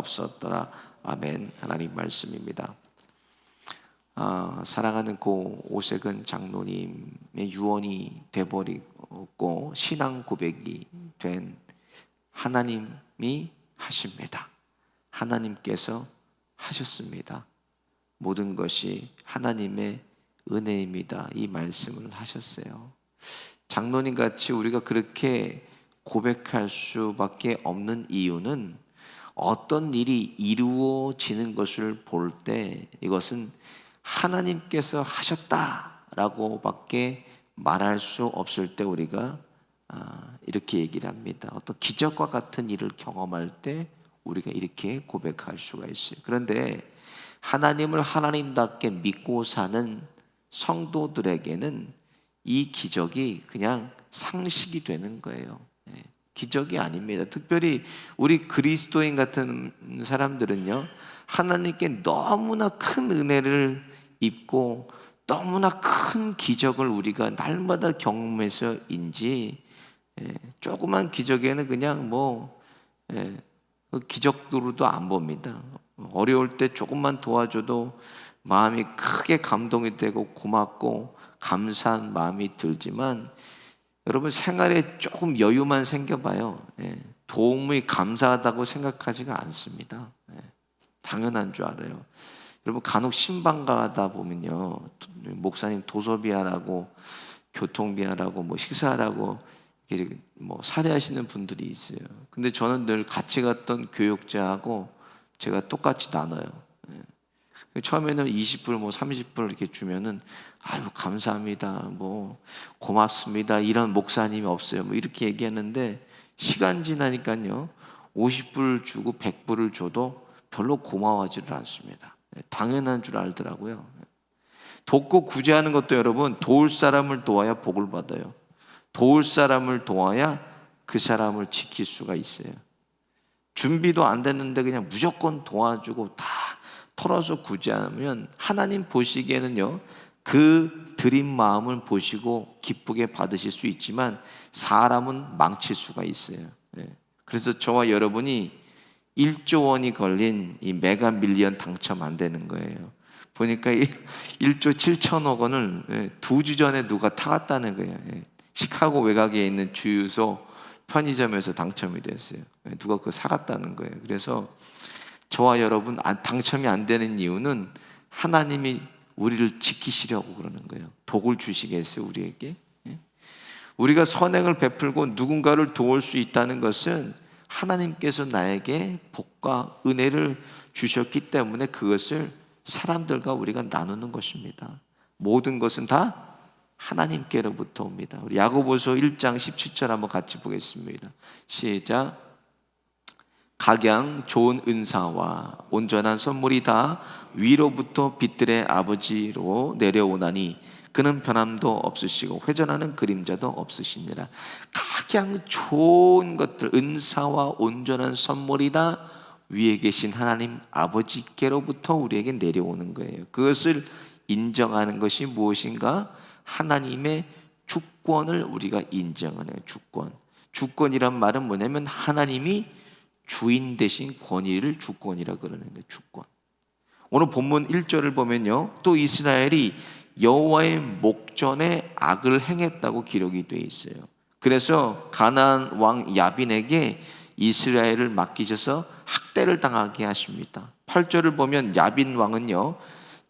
없었더라. 아멘. 하나님 말씀입니다. 사랑하는 고 오색은 장로님의 유언이 돼버리고 신앙 고백이 된 하나님이 하십니다. 하나님께서 하셨습니다. 모든 것이 하나님의 은혜입니다. 이 말씀을 하셨어요. 장로님 같이 우리가 그렇게 고백할 수밖에 없는 이유는 어떤 일이 이루어지는 것을 볼 때 이것은 하나님께서 하셨다라고 밖에 말할 수 없을 때 우리가 이렇게 얘기를 합니다. 어떤 기적과 같은 일을 경험할 때 우리가 이렇게 고백할 수가 있어요. 그런데 하나님을 하나님답게 믿고 사는 성도들에게는 이 기적이 그냥 상식이 되는 거예요. 기적이 아닙니다. 특별히 우리 그리스도인 같은 사람들은요, 하나님께 너무나 큰 은혜를 입고 너무나 큰 기적을 우리가 날마다 경험해서인지 조그만 기적에는 그냥 그 기적으로도 안 봅니다. 어려울 때 조금만 도와줘도 마음이 크게 감동이 되고 고맙고 감사한 마음이 들지만 여러분 생활에 조금 여유만 생겨봐요. 도움이 감사하다고 생각하지가 않습니다. 당연한 줄 알아요. 여러분 간혹 신방 가다 보면요, 목사님 도서비하라고 교통비하라고 식사하라고 이렇게 살해하시는 분들이 있어요. 근데 저는 늘 같이 갔던 교육자하고 제가 똑같이 나눠요. 처음에는 20불 30불 이렇게 주면은 아유 감사합니다, 고맙습니다, 이런 목사님이 없어요, 이렇게 얘기하는데 시간 지나니까요 50불 주고 100불을 줘도 별로 고마워하지를 않습니다. 당연한 줄 알더라고요. 돕고 구제하는 것도 여러분, 도울 사람을 도와야 복을 받아요. 도울 사람을 도와야 그 사람을 지킬 수가 있어요. 준비도 안 됐는데 그냥 무조건 도와주고 다 털어서 구제하면 하나님 보시기에는요, 그 드린 마음을 보시고 기쁘게 받으실 수 있지만 사람은 망칠 수가 있어요. 그래서 저와 여러분이 1조 원이 걸린 이 메가 밀리언 당첨 안 되는 거예요. 보니까 1조 7천억 원을 2주 전에 누가 타갔다는 거예요. 시카고 외곽에 있는 주유소 편의점에서 당첨이 됐어요. 누가 그거 사갔다는 거예요. 그래서 저와 여러분 당첨이 안 되는 이유는 하나님이 우리를 지키시려고 그러는 거예요. 복을 주시겠어요, 우리에게? 우리가 선행을 베풀고 누군가를 도울 수 있다는 것은 하나님께서 나에게 복과 은혜를 주셨기 때문에 그것을 사람들과 우리가 나누는 것입니다. 모든 것은 다 하나님께로부터 옵니다. 우리 야고보서 1장 17절 한번 같이 보겠습니다. 시작. 각양 좋은 은사와 온전한 선물이 다 위로부터 빛들의 아버지로 내려오나니 그는 변함도 없으시고 회전하는 그림자도 없으시니라. 각양 좋은 것들, 은사와 온전한 선물이 다 위에 계신 하나님 아버지께로부터 우리에게 내려오는 거예요. 그것을 인정하는 것이 무엇인가? 하나님의 주권을 우리가 인정하는 주권. 주권이란 말은 뭐냐면 하나님이 주인 대신 권위를 주권이라 그러는 거예요. 주권. 오늘 본문 1절을 보면요, 또 이스라엘이 여호와의 목전에 악을 행했다고 기록이 되어 있어요. 그래서 가나안 왕 야빈에게 이스라엘을 맡기셔서 학대를 당하게 하십니다. 8절을 보면 야빈 왕은요,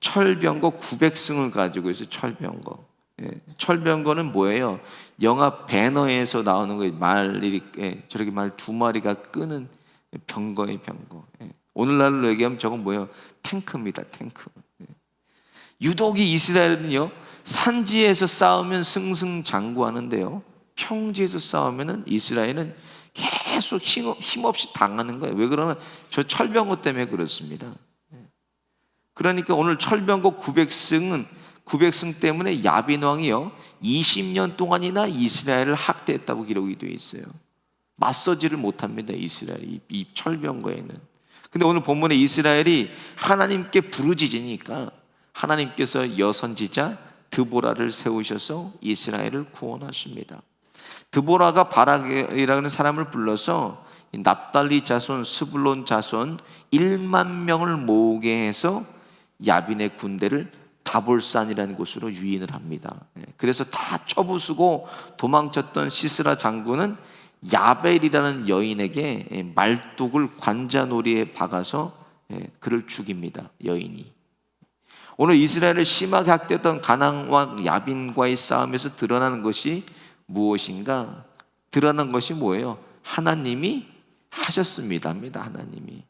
철병거 900승을 가지고 있어요. 철병거. 철병거는 뭐예요? 영화 배너에서 나오는 거예요. 저렇게 말 2마리가 끄는 병거의 병거. 오늘날로 얘기하면 저건 뭐예요? 탱크입니다. 탱크. 유독 이 이스라엘은요, 산지에서 싸우면 승승장구하는데요, 평지에서 싸우면 이스라엘은 계속 힘없이 당하는 거예요. 왜 그러면 저 철병거 때문에 그렇습니다. 그러니까 오늘 철병거 900승 때문에 야빈 왕이요 20년 동안이나 이스라엘을 학대했다고 기록이 되어 있어요. 맞서지를 못합니다, 이스라엘이 이 철병거에는. 근데 오늘 본문에 이스라엘이 하나님께 부르짖으니까 하나님께서 여선지자 드보라를 세우셔서 이스라엘을 구원하십니다. 드보라가 바락이라는 사람을 불러서 납달리 자손, 스불론 자손 1만 명을 모으게 해서 야빈의 군대를 다볼산이라는 곳으로 유인을 합니다. 그래서 다 처부수고 도망쳤던 시스라 장군은 야벨이라는 여인에게 말뚝을 관자놀이에 박아서 그를 죽입니다. 여인이. 오늘 이스라엘을 심하게 학대했던 가나안 왕 야빈과의 싸움에서 드러나는 것이 무엇인가? 드러난 것이 뭐예요? 하나님이 하셨습니다. 하나님이.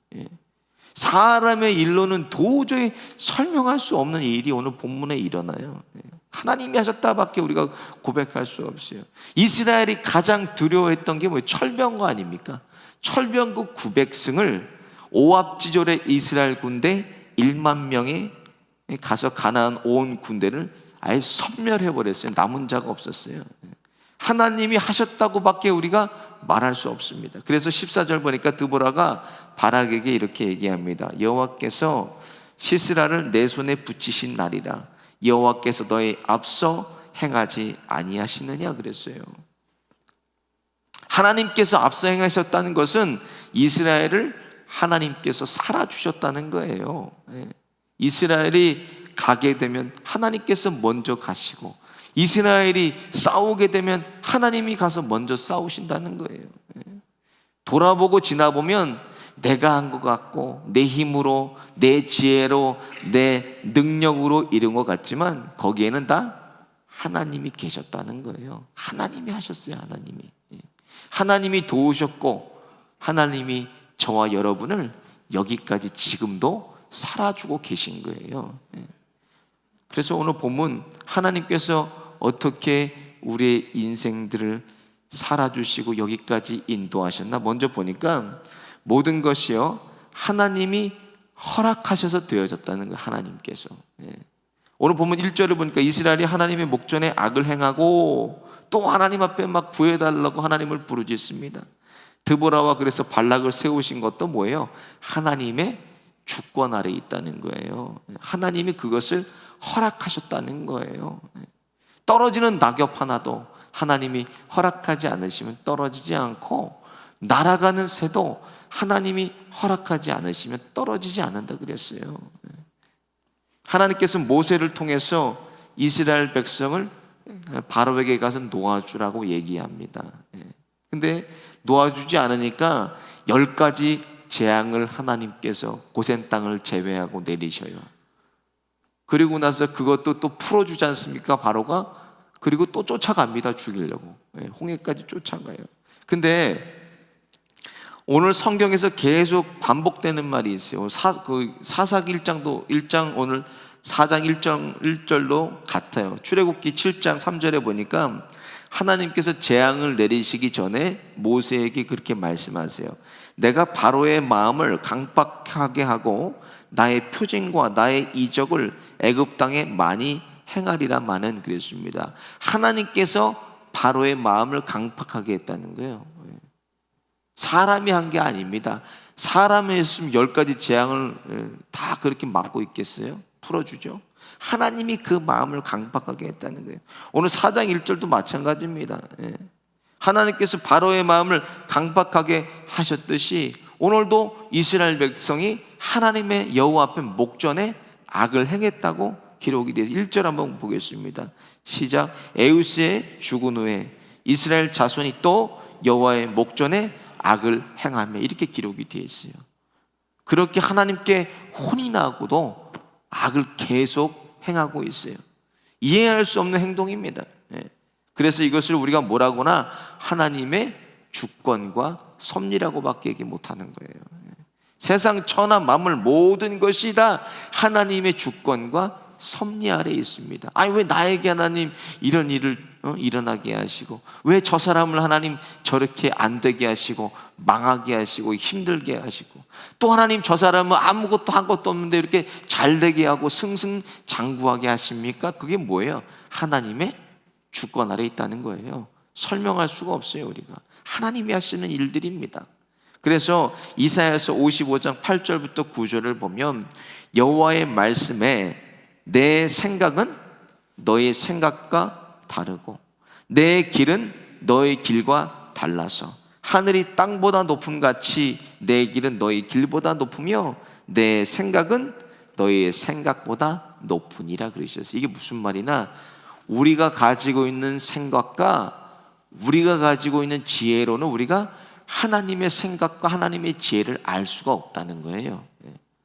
사람의 일로는 도저히 설명할 수 없는 일이 오늘 본문에 일어나요. 하나님이 하셨다밖에 우리가 고백할 수 없어요. 이스라엘이 가장 두려워했던 게 뭐예요? 철병거 아닙니까? 철병거 900승을 오합지졸의 이스라엘 군대 1만 명이 가서 가나안 온 군대를 아예 섬멸해버렸어요. 남은 자가 없었어요. 하나님이 하셨다고밖에 우리가 말할 수 없습니다. 그래서 14절 보니까 드보라가 바락에게 이렇게 얘기합니다. 여호와께서 시스라를 내 손에 붙이신 날이라. 여호와께서 너의 앞서 행하지 아니하시느냐 그랬어요. 하나님께서 앞서 행하셨다는 것은 이스라엘을 하나님께서 살아주셨다는 거예요. 이스라엘이 가게 되면 하나님께서 먼저 가시고, 이스라엘이 싸우게 되면 하나님이 가서 먼저 싸우신다는 거예요. 돌아보고 지나보면 내가 한 것 같고 내 힘으로, 내 지혜로, 내 능력으로 이룬 것 같지만 거기에는 다 하나님이 계셨다는 거예요. 하나님이 하셨어요. 하나님이 도우셨고 하나님이 저와 여러분을 여기까지 지금도 살아주고 계신 거예요. 그래서 오늘 본문 하나님께서 어떻게 우리의 인생들을 살아주시고 여기까지 인도하셨나? 먼저 보니까 모든 것이요 하나님이 허락하셔서 되어졌다는 거예요. 하나님께서. 오늘 본문 1절을 보니까 이스라엘이 하나님의 목전에 악을 행하고 또 하나님 앞에 막 구해달라고 하나님을 부르짖습니다. 드보라와 그래서 발락을 세우신 것도 뭐예요? 하나님의 주권 아래 있다는 거예요. 하나님이 그것을 허락하셨다는 거예요. 떨어지는 낙엽 하나도 하나님이 허락하지 않으시면 떨어지지 않고, 날아가는 새도 하나님이 허락하지 않으시면 떨어지지 않는다 그랬어요. 하나님께서 모세를 통해서 이스라엘 백성을 바로에게 가서 놓아주라고 얘기합니다. 근데 놓아주지 않으니까 10가지 재앙을 하나님께서 고센 땅을 제외하고 내리셔요. 그리고 나서 그것도 또 풀어주지 않습니까? 바로가. 그리고 또 쫓아갑니다. 죽이려고. 홍해까지 쫓아가요. 근데 오늘 성경에서 계속 반복되는 말이 있어요. 사사기 1장 오늘 4장 1절로 같아요. 출애굽기 7장 3절에 보니까 하나님께서 재앙을 내리시기 전에 모세에게 그렇게 말씀하세요. 내가 바로의 마음을 강박하게 하고 나의 표징과 나의 이적을 애굽 땅에 많이 행하리라마는 그랬습니다. 하나님께서 바로의 마음을 강박하게 했다는 거예요. 사람이 한 게 아닙니다. 사람이 했으면 10가지 재앙을 다 그렇게 막고 있겠어요? 풀어주죠. 하나님이 그 마음을 강박하게 했다는 거예요. 오늘 4장 1절도 마찬가지입니다. 하나님께서 바로의 마음을 강박하게 하셨듯이 오늘도 이스라엘 백성이 하나님의 여호와 앞에 목전에 악을 행했다고 기록이 되어 1절 한번 보겠습니다. 시작. 에우스의 죽은 후에 이스라엘 자손이 또 여호와의 목전에 악을 행하며, 이렇게 기록이 되어 있어요. 그렇게 하나님께 혼이 나고도 악을 계속 행하고 있어요. 이해할 수 없는 행동입니다. 그래서 이것을 우리가 뭐라고나 하나님의 주권과 섭리라고밖에 얘기 못하는 거예요. 세상 천하 만물 모든 것이 다 하나님의 주권과 섭리 아래 있습니다. 아니 왜 나에게 하나님 이런 일을 일어나게 하시고, 왜 저 사람을 하나님 저렇게 안 되게 하시고 망하게 하시고 힘들게 하시고, 또 하나님 저 사람은 아무것도 한 것도 없는데 이렇게 잘 되게 하고 승승장구하게 하십니까? 그게 뭐예요? 하나님의 주권 아래 있다는 거예요. 설명할 수가 없어요. 우리가 하나님이 하시는 일들입니다. 그래서 이사야서 55장 8절부터 9절을 보면 여호와의 말씀에 내 생각은 너의 생각과 다르고 내 길은 너의 길과 달라서 하늘이 땅보다 높음 같이 내 길은 너희 길보다 높으며 내 생각은 너희의 생각보다 높으니라 그러셨어요. 이게 무슨 말이나, 우리가 가지고 있는 생각과 우리가 가지고 있는 지혜로는 우리가 하나님의 생각과 하나님의 지혜를 알 수가 없다는 거예요.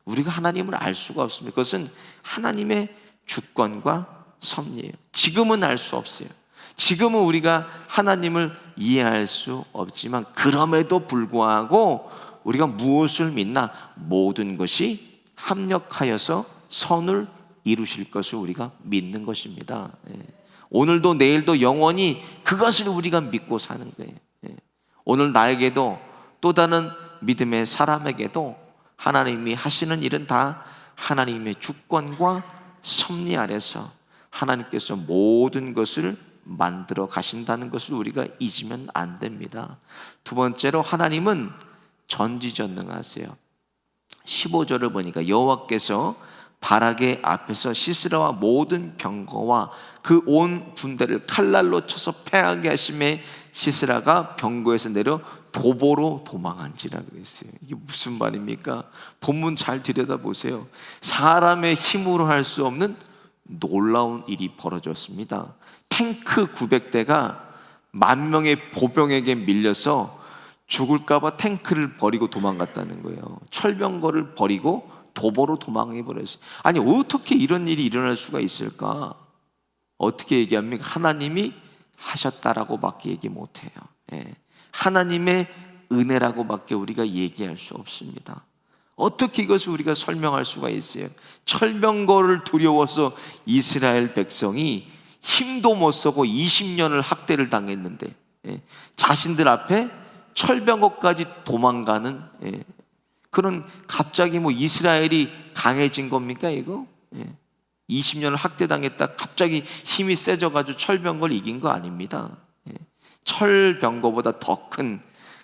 우리가 하나님을 알 수가 없습니다. 그것은 하나님의 주권과 섭리예요. 지금은 알 수 없어요. 지금은 우리가 하나님을 이해할 수 없지만, 그럼에도 불구하고 우리가 무엇을 믿나? 모든 것이 합력하여서 선을 이루실 것을 우리가 믿는 것입니다. 오늘도 내일도 영원히 그것을 우리가 믿고 사는 거예요. 오늘 나에게도 또 다른 믿음의 사람에게도 하나님이 하시는 일은 다 하나님의 주권과 섭리 아래서 하나님께서 모든 것을 만들어 가신다는 것을 우리가 잊으면 안 됩니다. 두 번째로, 하나님은 전지전능하세요. 15절을 보니까 여호와께서 바락의 앞에서 시스라와 모든 병거와 그 온 군대를 칼날로 쳐서 패하게 하심에 시스라가 병거에서 내려 도보로 도망한지라 그랬어요. 이게 무슨 말입니까? 본문 잘 들여다보세요. 사람의 힘으로 할 수 없는 놀라운 일이 벌어졌습니다. 탱크 900대가 10,000명의 보병에게 밀려서 죽을까봐 탱크를 버리고 도망갔다는 거예요. 철병거를 버리고 도보로 도망해 버렸어요. 아니, 어떻게 이런 일이 일어날 수가 있을까? 어떻게 얘기합니까? 하나님이 하셨다라고 밖에 얘기 못해요. 하나님의 은혜라고밖에 우리가 얘기할 수 없습니다. 어떻게 이것을 우리가 설명할 수가 있어요? 철병거를 두려워서 이스라엘 백성이 힘도 못 쓰고 20년을 학대를 당했는데, 자신들 앞에 철병거까지 도망가는, 그런, 갑자기 뭐 이스라엘이 강해진 겁니까 이거? 20년을 학대당했다 갑자기 힘이 세져가지고 철병거를 이긴 거 아닙니다. 철병거보다 더 큰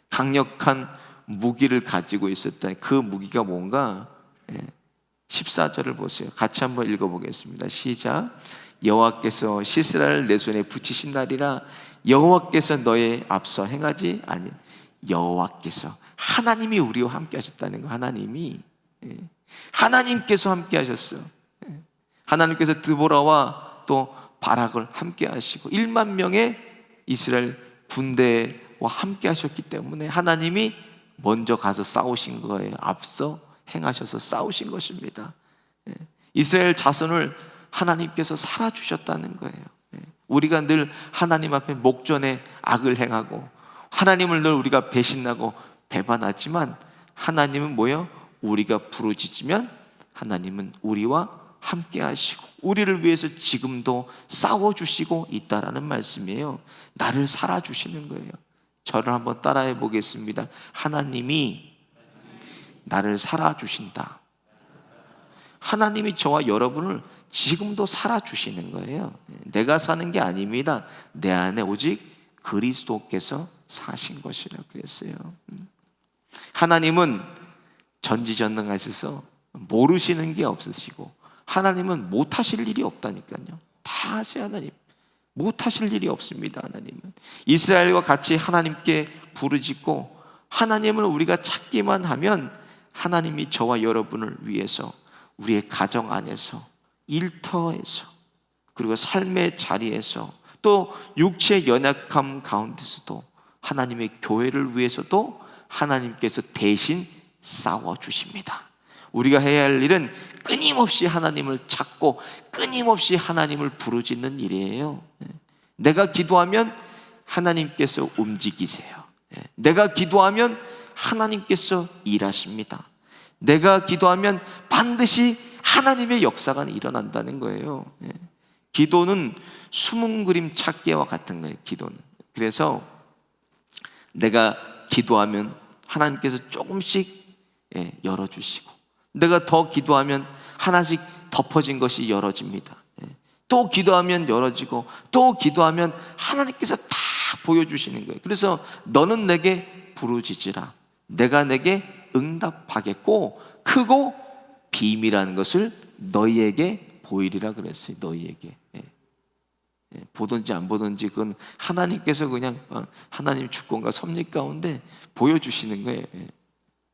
강력한 무기를 가지고 있었다. 그 무기가 뭔가? 14절을 보세요. 같이 한번 읽어보겠습니다. 시작. 여호와께서 시스라를 내 손에 붙이신 날이라 여호와께서 너의 앞서 행하지 아니. 여호와께서, 하나님이 우리와 함께 하셨다는 거. 하나님께서 함께 하셨어. 하나님께서 드보라와 또 바락을 함께 하시고 10,000명의 이스라엘 군대와 함께 하셨기 때문에 하나님이 먼저 가서 싸우신 거예요. 앞서 행하셔서 싸우신 것입니다. 이스라엘 자손을 하나님께서 살아주셨다는 거예요. 우리가 늘 하나님 앞에 목전에 악을 행하고 하나님을 늘 우리가 배신하고 배반하지만, 하나님은 뭐예요? 우리가 부르짖으면 하나님은 우리와 함께 하시고 우리를 위해서 지금도 싸워주시고 있다라는 말씀이에요. 나를 살아주시는 거예요. 저를 한번 따라해 보겠습니다. 하나님이 나를 살아주신다. 하나님이 저와 여러분을 지금도 살아주시는 거예요. 내가 사는 게 아닙니다. 내 안에 오직 그리스도께서 사신 것이라 그랬어요. 하나님은 전지전능하셔서 모르시는 게 없으시고, 하나님은 못하실 일이 없다니까요. 다 하세요. 하나님 못하실 일이 없습니다. 하나님은 이스라엘과 같이 하나님께 부르짖고 하나님을 우리가 찾기만 하면 하나님이 저와 여러분을 위해서 우리의 가정 안에서, 일터에서, 그리고 삶의 자리에서, 또 육체의 연약함 가운데서도 하나님의 교회를 위해서도 하나님께서 대신 싸워주십니다. 우리가 해야 할 일은 끊임없이 하나님을 찾고 끊임없이 하나님을 부르짖는 일이에요. 내가 기도하면 하나님께서 움직이세요. 내가 기도하면 하나님께서 일하십니다. 내가 기도하면 반드시 하나님의 역사가 일어난다는 거예요. 기도는 숨은 그림 찾기와 같은 거예요. 기도는. 그래서 내가 기도하면 하나님께서 조금씩 열어주시고, 내가 더 기도하면 하나씩 덮어진 것이 열어집니다. 또 기도하면 열어지고, 또 기도하면 하나님께서 다 보여주시는 거예요. 그래서 너는 내게 부르짖으라. 내가 내게 응답하겠고 크고 비밀한 것을 너희에게 보이리라 그랬어요. 너희에게. 보든지 안 보든지 그건 하나님께서 그냥 하나님 주권과 섭리 가운데 보여주시는 거예요.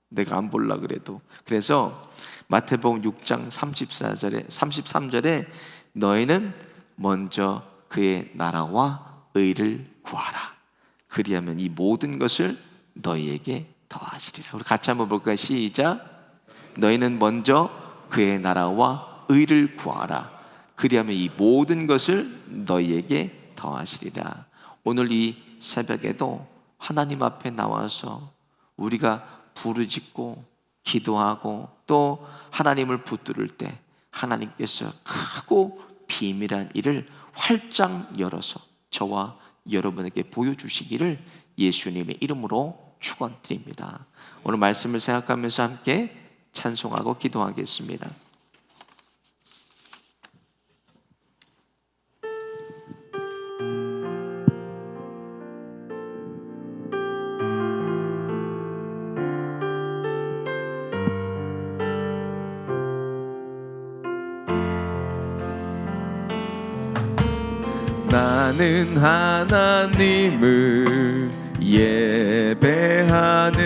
내가 안 볼라 그래도. 그래서 마태복음 6장 33절에 너희는 먼저 그의 나라와 의를 구하라. 그리하면 이 모든 것을 너희에게 더하시리라. 우리 같이 한번 볼까요? 시작. 너희는 먼저 그의 나라와 의를 구하라. 그리하면 이 모든 것을 너희에게 더하시리라. 오늘 이 새벽에도 하나님 앞에 나와서 우리가 부르짖고 기도하고 또 하나님을 붙들을 때 하나님께서 크고 비밀한 일을 활짝 열어서 저와 여러분에게 보여주시기를 예수님의 이름으로 축원드립니다. 오늘 말씀을 생각하면서 함께 찬송하고 기도하겠습니다. 나는 하나님을 예배하는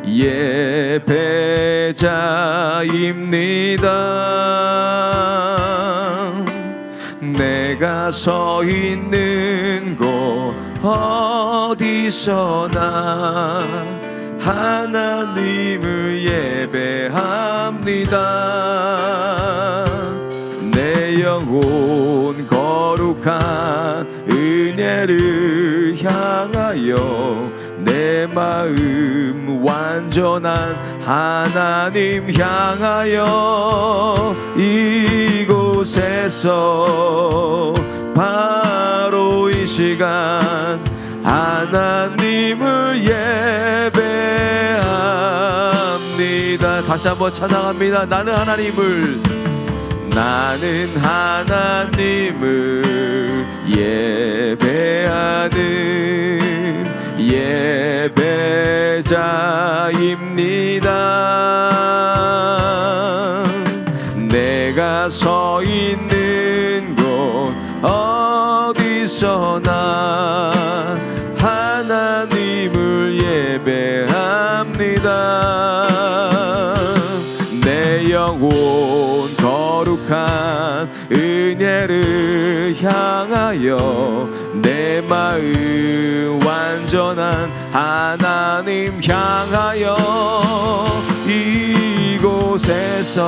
예배자입니다. 내가 서 있는 곳 어디서나 하나님을 예배합니다. 내 영혼 거룩한 은혜를 향하여 내 마음 완전한 하나님 향하여 이곳에서 바로 이 시간 하나님을 예배합니다. 다시 한번 찬양합니다. 나는 하나님을 예배하는 예배자입니다. 내가 서 있는 곳 어디서나 하나님을 예배합니다. 내 영혼 거룩한 은혜를 향하여 내 마음 완전한 하나님 향하여 이곳에서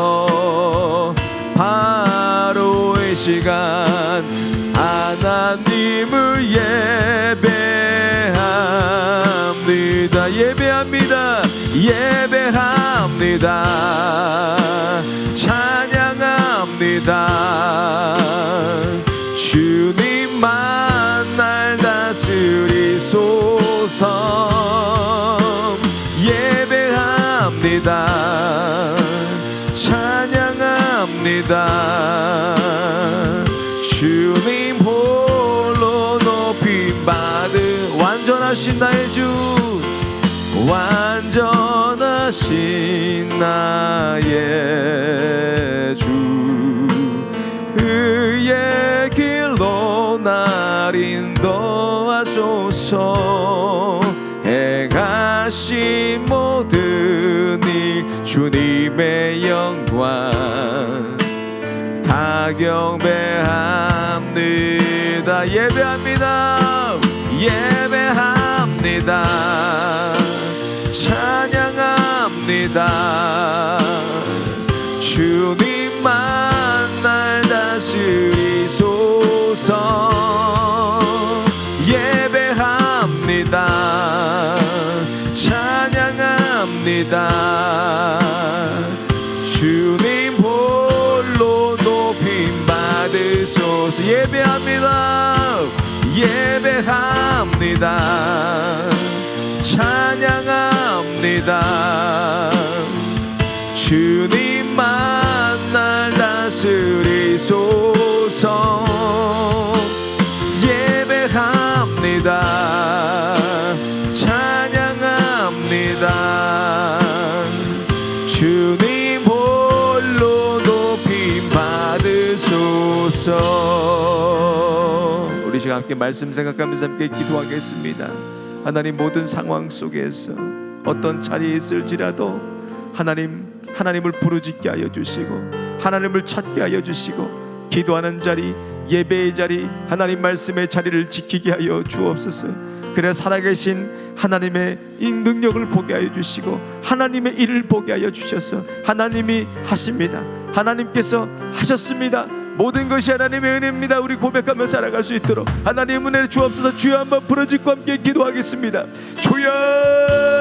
바로 이 시간 하나님을 예배합니다. 찬양합니다. 주님만 날 다스리소서. 예배합니다. 찬양합니다. 주님 홀로 높임받은 완전하신 나의 주, 완전하신 나의 주, 그의 길로 날 인도하소서. 행하신 모든 일 주님의 영광 다 경배합니다. 예배합니다. 찬양합니다. 주님만 날 다스리소서. 예배합니다. 찬양합니다. 주님 홀로 높임 받으소서. 예배합니다. 찬양합니다. 주님만 날 다스리소서. 예배합니다. 찬양합니다. 주님 홀로 높임 받으소서. 시간 함께 말씀 생각하면서 함께 기도하겠습니다. 하나님, 모든 상황 속에서 어떤 자리에 있을지라도 하나님을 부르짖게 하여 주시고 하나님을 찾게 하여 주시고 기도하는 자리, 예배의 자리, 하나님 말씀의 자리를 지키게 하여 주옵소서. 그래 살아계신 하나님의 이 능력을 보게 하여 주시고 하나님의 일을 보게 하여 주셔서 하나님이 하십니다. 하나님께서 하셨습니다. 모든 것이 하나님의 은혜입니다. 우리 고백하며 살아갈 수 있도록 하나님의 은혜를 주옵소서. 주여 한번 부르짖고 함께 기도하겠습니다. 주여